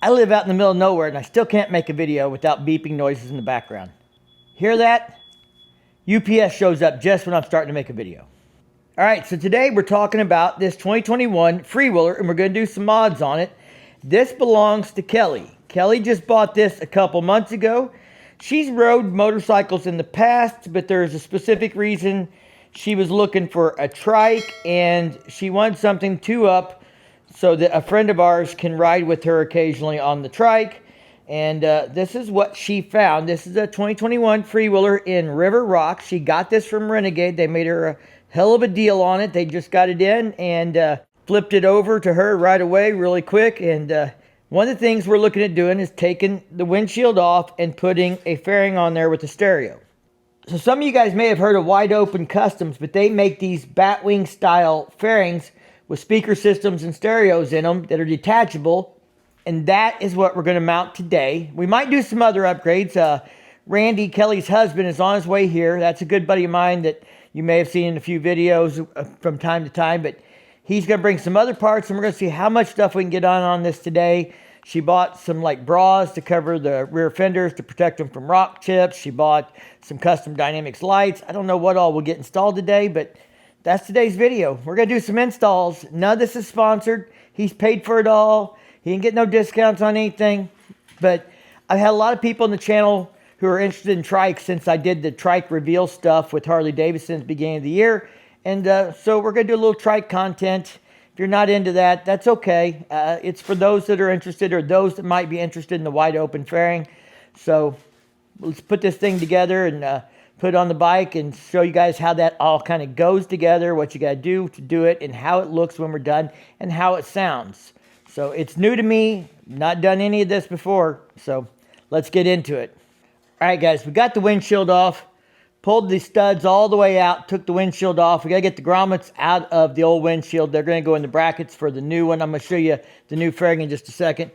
I live out in the middle of nowhere and I still can't make a video without beeping noises in the background. Hear that? UPS shows up just when I'm starting to make a video. Alright, so today we're talking about this 2021 freewheeler and we're going to do some mods on it. This belongs to Kelly. Kelly just bought this a couple months ago. She's rode motorcycles in the past, but there's a specific reason she was looking for a trike and she wanted something two-up so that a friend of ours can ride with her occasionally on the trike. And this is what she found. This is a 2021 freewheeler in River Rock. She got this from Renegade. They made her a hell of a deal on it. They just got it in and flipped it over to her right away really quick. And one of the things we're looking at doing is taking the windshield off and putting a fairing on there with a stereo. So some of you guys may have heard of WideOpen Customs, but they make these batwing style fairings with speaker systems and stereos in them that are detachable. And that is what we're going to mount today. We might do some other upgrades. Randy, Kelly's husband, is on his way here. That's a good buddy of mine that you may have seen in a few videos from time to time. But he's going to bring some other parts, and we're going to see how much stuff we can get on this today. She bought some like bras to cover the rear fenders to protect them from rock chips. She bought some custom dynamics lights. I don't know what all will get installed today, but that's today's video. We're going to do some installs. None of this is sponsored. He's paid for it all. He didn't get no discounts on anything. But I've had a lot of people in the channel who are interested in trikes since I did the trike reveal stuff with Harley-Davidson at the beginning of the year. And so we're going to do a little trike content. If you're not into that, that's okay. It's for those that are interested or those that might be interested in the wide open fairing. So let's put this thing together and put it on the bike and show you guys how that all kind of goes together, what you got to do it, and how it looks when we're done, and how it sounds. So it's new to me, not done any of this before, so let's get into it. All right, guys, we got the windshield off, pulled the studs all the way out, took the windshield off. We got to get the grommets out of the old windshield. They're going to go in the brackets for the new one. I'm going to show you the new fairing in just a second.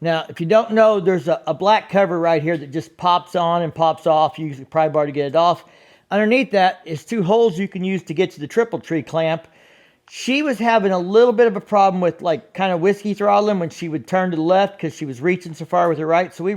Now, if you don't know, there's a black cover right here that just pops on and pops off. You usually probably bar to get it off. Underneath that is two holes you can use to get to the triple tree clamp. She was having a little bit of a problem with like kind of whiskey throttling when she would turn to the left because she was reaching so far with her right. So we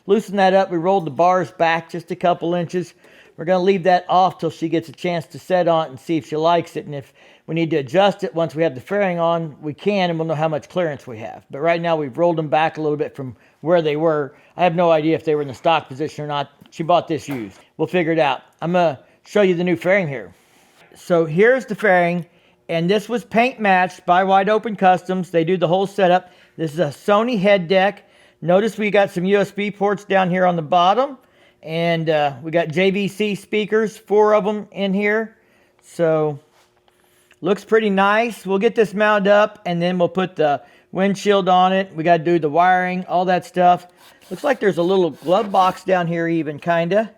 loosened that up. We rolled the bars back just a couple inches. We're going to leave that off till she gets a chance to set on it and see if she likes it. And if we need to adjust it once we have the fairing on, we can, and we'll know how much clearance we have. But right now we've rolled them back a little bit from where they were. I have no idea if they were in the stock position or not. She bought this used. We'll figure it out. I'm going to show you the new fairing here. So here's the fairing, and this was paint matched by WideOpen Customs. They do the whole setup. This is a Sony head deck. Notice we got some USB ports down here on the bottom. And we got JVC speakers, 4 of them in here. So, looks pretty nice. We'll get this mounted up and then we'll put the windshield on it. We got to do the wiring, all that stuff. Looks like there's a little glove box down here even, kind of.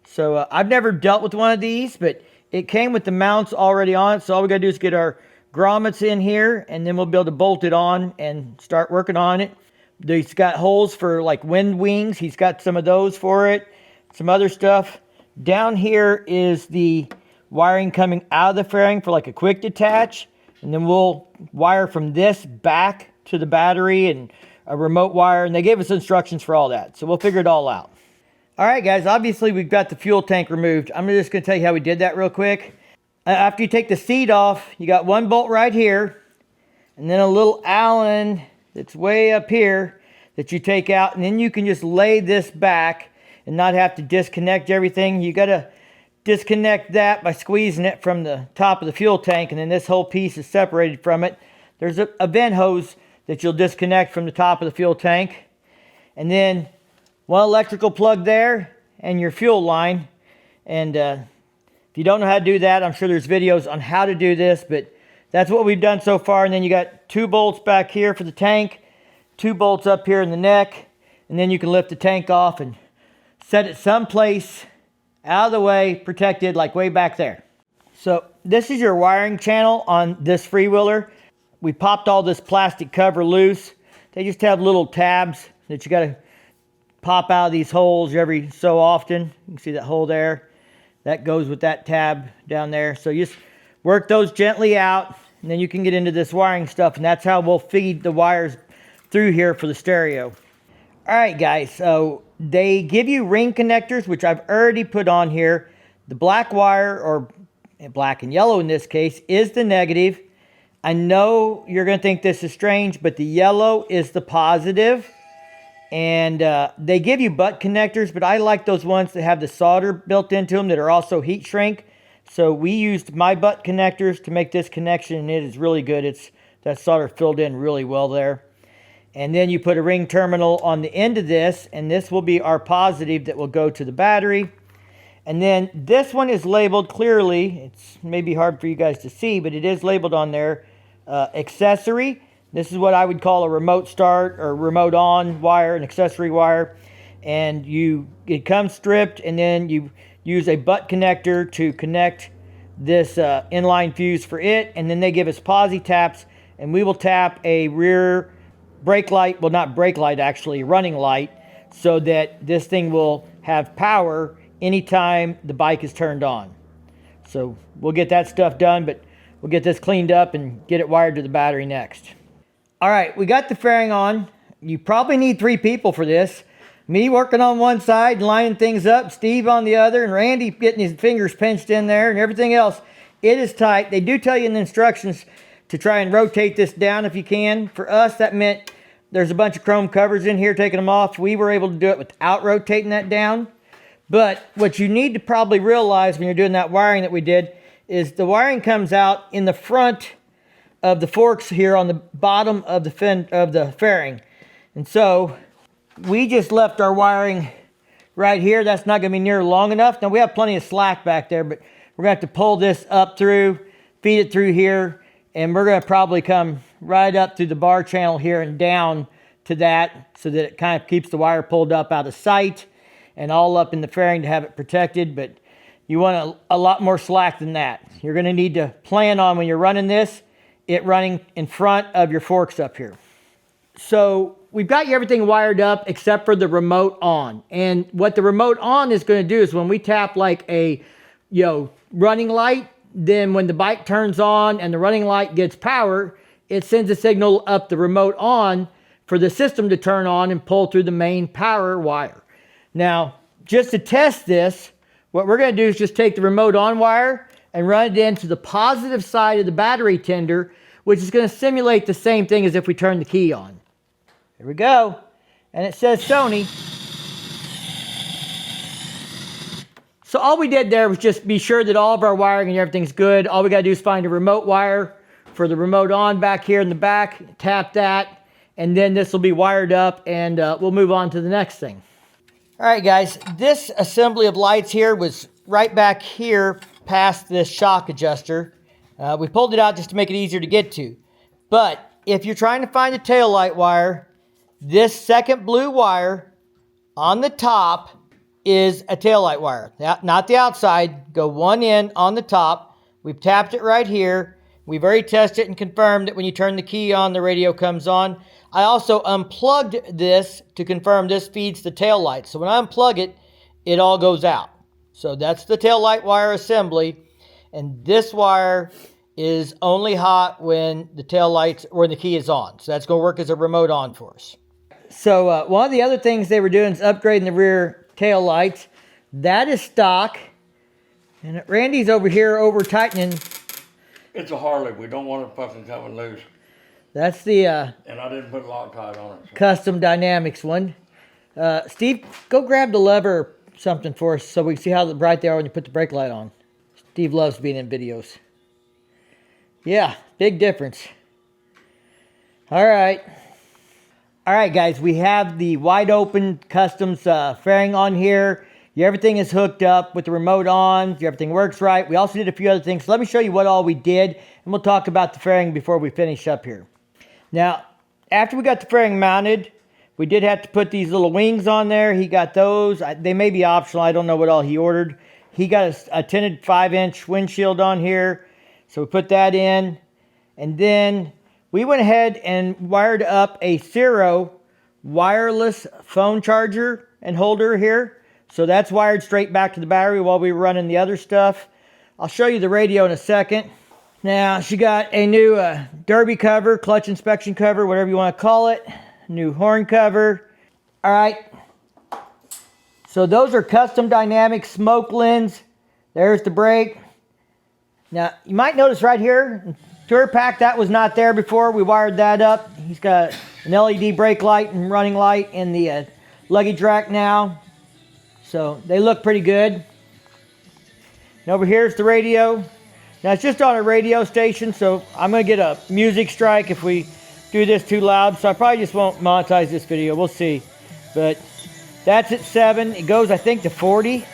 So, I've never dealt with one of these, but it came with the mounts already on it. So, all we got to do is get our grommets in here and then we'll be able to bolt it on and start working on it. He's got holes for like wind wings. He's got some of those for it. Some other stuff. Down here is the wiring coming out of the fairing for like a quick detach. And then we'll wire from this back to the battery and a remote wire. And they gave us instructions for all that. So we'll figure it all out. All right, guys. Obviously, we've got the fuel tank removed. I'm just going to tell you how we did that real quick. After you take the seat off, you got one bolt right here. And then a little Allen that's way up here that you take out. And then you can just lay this back and not have to disconnect everything. You got to disconnect that by squeezing it from the top of the fuel tank, and then this whole piece is separated from it. There's a vent hose that you'll disconnect from the top of the fuel tank. And then one electrical plug there and your fuel line. And if you don't know how to do that, I'm sure there's videos on how to do this, but that's what we've done so far. And then you got 2 bolts back here for the tank, 2 bolts up here in the neck, and then you can lift the tank off and set it someplace out of the way, protected, like way back there. So this is your wiring channel on this freewheeler. We popped all this plastic cover loose. They just have little tabs that you got to pop out of these holes every so often. You can see that hole there. That goes with that tab down there. So you just work those gently out, and then you can get into this wiring stuff, and that's how we'll feed the wires through here for the stereo. All right, guys, so they give you ring connectors, which I've already put on here. The black wire, or black and yellow in this case, is the negative. I know you're going to think this is strange, but the yellow is the positive. And they give you butt connectors, but I like those ones that have the solder built into them that are also heat shrink. So we used my butt connectors to make this connection, and it is really good. It's that solder filled in really well there. And then you put a ring terminal on the end of this, and this will be our positive that will go to the battery. And then this one is labeled clearly. It's maybe hard for you guys to see, but it is labeled on there, accessory. This is what I would call a remote start or remote on wire, an accessory wire. And it comes stripped, and then you use a butt connector to connect this inline fuse for it. And then they give us posi taps, and we will tap a rear brake light, well, not brake light, actually, running light, so that this thing will have power anytime the bike is turned on. So we'll get that stuff done, but we'll get this cleaned up and get it wired to the battery next. All right, we got the fairing on. You probably need 3 people for this. Me working on one side, lining things up, Steve on the other, and Randy getting his fingers pinched in there and everything else. It is tight. They do tell you in the instructions to try and rotate this down if you can. For us, that meant there's a bunch of chrome covers in here, taking them off. We were able to do it without rotating that down. But what you need to probably realize when you're doing that wiring that we did is the wiring comes out in the front of the forks here on the bottom of the fairing. And so we just left our wiring right here. That's not going to be near long enough. Now we have plenty of slack back there, but we're going to have to pull this up through, feed it through here, and we're going to probably come right up through the bar channel here and down to that so that it kind of keeps the wire pulled up out of sight and all up in the fairing to have it protected. But you want a lot more slack than that. You're going to need to plan on, when you're running this, it running in front of your forks up here. So we've got everything wired up except for the remote on. And what the remote on is going to do is when we tap like a running light, then when the bike turns on and the running light gets power, it sends a signal up the remote on for the system to turn on and pull through the main power wire. Now, just to test this, what we're going to do is just take the remote on wire and run it into the positive side of the battery tender, which is going to simulate the same thing as if we turn the key on. Here we go. And it says Sony. So all we did there was just be sure that all of our wiring and everything's good. All we got to do is find a remote wire for the remote on back here in the back, tap that, and then this will be wired up, and we'll move on to the next thing. All right, guys, this assembly of lights here was right back here past this shock adjuster. We pulled it out just to make it easier to get to. But if you're trying to find the tail light wire, this second blue wire on the top is a tail light wire. Not the outside. Go one in on the top. We've tapped it right here. We've already tested and confirmed that when you turn the key on, the radio comes on. I also unplugged this to confirm this feeds the tail light. So when I unplug it, it all goes out. So that's the tail light wire assembly. And this wire is only hot when the tail lights or when the key is on. So that's going to work as a remote on for us. So one of the other things they were doing is upgrading the rear tail lights. That is stock. And Randy's over here over tightening. It's a Harley. We don't want it fucking coming loose. That's the and I didn't put Loctite on it. So. Custom Dynamics one. Steve, go grab the lever or something for us so we can see how bright they are when you put the brake light on. Steve loves being in videos. Yeah, big difference. All right. All right, guys, we have the WideOpen Customs fairing on here. Everything is hooked up with the remote on. Everything works right. We also did a few other things. So let me show you what all we did, and we'll talk about the fairing before we finish up here. Now, after we got the fairing mounted, we did have to put these little wings on there. He got those. They may be optional. I don't know what all he ordered. He got a tinted 5-inch windshield on here. So we put that in. And then we went ahead and wired up a Zero wireless phone charger and holder here. So that's wired straight back to the battery while we were running the other stuff. I'll show you the radio in a second. Now, she got a new derby cover, clutch inspection cover, whatever you want to call it. new horn cover. All right. So those are custom dynamic smoke lens. There's the brake. Now, you might notice right here, tour pack, that was not there before. We wired that up. He's got an LED brake light and running light in the luggage rack now. So they look pretty good. And over here's the radio. Now it's just on a radio station, so I'm going to get a music strike if we do this too loud. So I probably just won't monetize this video. We'll see. But that's at 7. It goes, I think, to 40.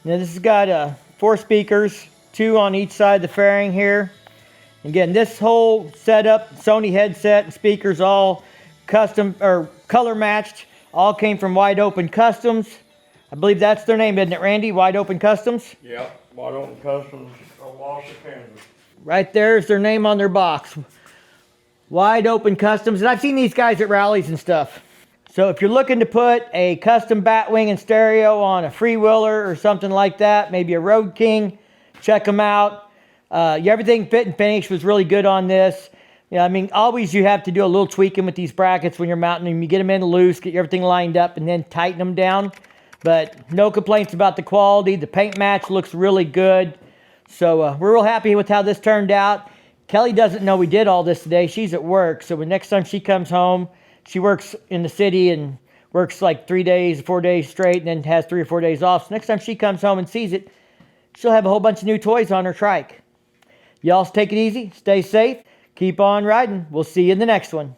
Now this has got 4 speakers, 2 on each side of the fairing here. Again, this whole setup, Sony headset and speakers, all custom or color matched, all came from WideOpen Customs. I believe that's their name, isn't it, Randy? WideOpen Customs? Yeah, WideOpen Customs, Owasso, Kansas. Right there is their name on their box. WideOpen Customs. And I've seen these guys at rallies and stuff. So if you're looking to put a custom Batwing and stereo on a freewheeler or something like that, maybe a Road King, check them out. Everything fit and finish was really good on this. Yeah, I mean, always you have to do a little tweaking with these brackets when you're mounting them. You get them in loose, get everything lined up, and then tighten them down. But no complaints about the quality. The paint match looks really good. So we're real happy with how this turned out. Kelly doesn't know we did all this today. She's at work. So when next time she comes home, she works in the city and works like 3 days, 4 days straight, and then has 3 or 4 days off. So next time she comes home and sees it, she'll have a whole bunch of new toys on her trike. Y'all take it easy, stay safe, keep on riding. We'll see you in the next one.